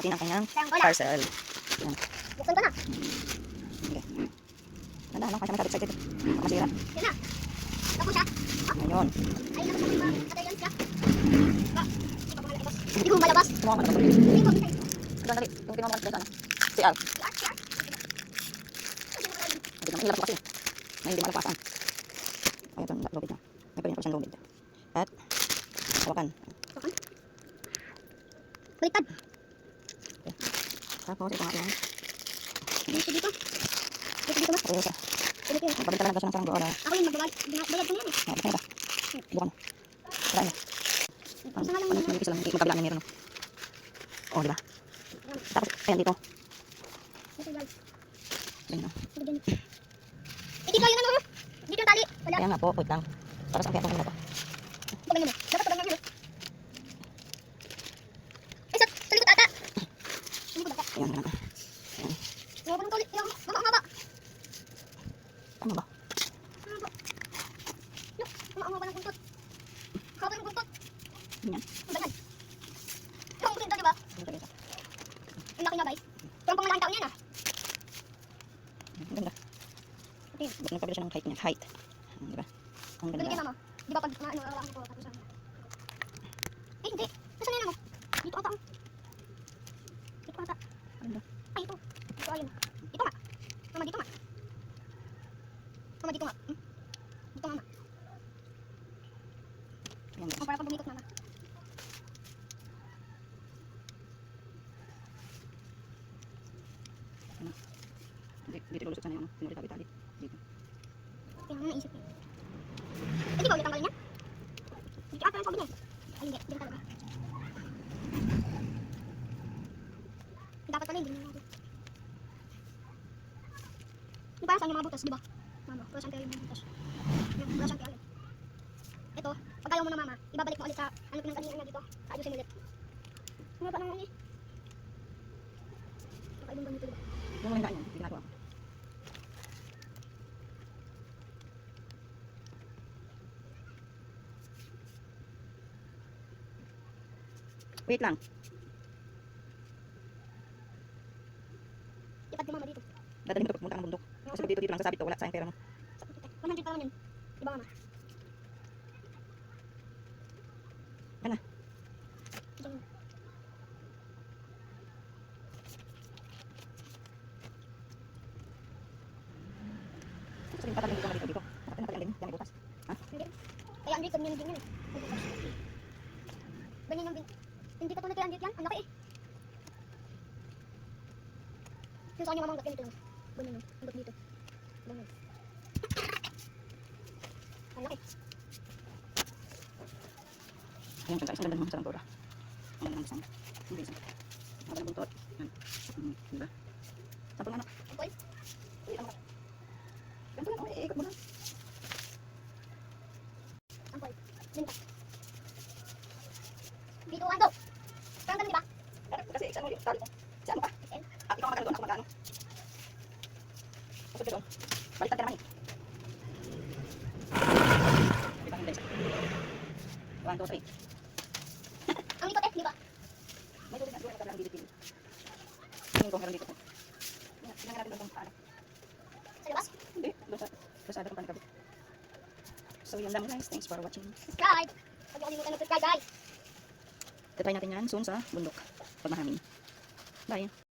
natin ang kanyang parcel. Yan. Buksan ko na. Okay. Nanda, ano? Kaya siya masyado excited. Baka masira. Yan na. Tapos siya. Ngayon. Ay, naman siya. Katayan siya. Hindi ko malabas. Tumuha ka na. Hindi ko. Dali. Yung kinuha mo kasi ano? CR. Siya. Hindi naman ilabas ko kasi. Na hindi malapasan. Ayun, ito. Lubid na. May pwede ko siyang lubid. At hawakan. Baliktad. Okay. Tapos ito nga yan. Dito dito. Dito mas. Ayun siya. Dito yun. Pabalik talaga siya ng saranggo. Ako yung magbayad ko yan eh. Buksan na ba? Bukan mo. Try mo. Isa nga lang Ano, muna. manipis lang. Magkabila na meron. Oh, diba? Tapos, ayan dito. Dito guys. Ayan, oh. Dito yung ano. Dito yung tali. Wala. Kaya nga po, wait lang. Para saan kaya itong ano to? Paganyan mo. Dapat paganyan yun. Ay, sa likod ata. Hindi ko bata. Ayan, ayan. Ayan. Yung parang tulit. Yung mama. Tama ba? Mama ng buntot. Haba yung buntot. Ayan. Ang ganyan. Ang buntot diba? Ang laki niya guys. Parang pang malaking tao niyan ah. Ang ganda. Nagpabila siya ng height niya. Height. Diba? Ang Galing kay ganda. mama. Di ba pag ano ko tapos ano. Eh hindi. Nasaan yan mo? Dito ata. Dito ata. Ano? Ay ito. Dito ayun. Dito nga. Mama dito nga. Mama dito nga. Dito mama. Ayan. Ang para pag bumikot mama. Dito lulusot sana yung ano. Pinulitabi-tabi. Dito. Kaya nga naisip niya. Eh di ba ulit tanggalin yan? Dito ata yung sabi niya. Ay hindi. Dito talaga. Dapat pala hindi niya natin. Di ba saan yung mga butas, di ba? Mama, wala siyang kaya yung mga butas. Wala siyang kaya. Ito, pag ayaw mo na mama, ibabalik mo ulit sa ano pinanggalingan niya dito. Ayusin ulit. Ano pa naman eh? Nakaibang ganito diba? Yung mga yan, ginagawa ko. Wait lang. Ipad ko mama dito. Dadalhin mo ito pumunta ng bundok. Kasi pag dito lang sasabit to, wala sayang pera mo. 100 pa naman yun. Di ba mama? Ano? Ito yun. Kasi yung patalim dito na dito. Nakapin natin din. Yan ay butas. Ha? Hindi. Kaya Android community yun eh. Ganyan yung hindi katulad kay Android yan. Ang laki eh. Yung sa kanya mamang ganito lang. Ganyan yung hanggang dito. Ganyan. Ang laki. Ayan siya guys. Ang ganda ng mga saranggola. Ang ganda ng isang. Ang ganda isang. Ang ganda ng buntot. Yan. Diba? Sampol nga na. Sampol? Wait lang. Ganito lang. Okay, ikot mo lang. Sampol. Ganito. Dito ang daw. Parang ganun diba? Kasi isa mo yung tali mo. Isa mo pa. At ikaw ang magano doon. Ako magano. Pasok ka doon. Baliktad ka naman eh. Diba hindi isa. 1, 2, 3. Ang likot eh, diba? May tubig na doon. Ang dito. Tingin ko meron dito. Tingnan natin doon kung paano. Sa labas? Hindi. Doon sa kasada kung paano kabit. So yun lang guys. Thanks for watching. Subscribe! Huwag niyo kalimutan mag-subscribe guys! Tatry natin yan soon sa bundok. Pag mahangin. Bye.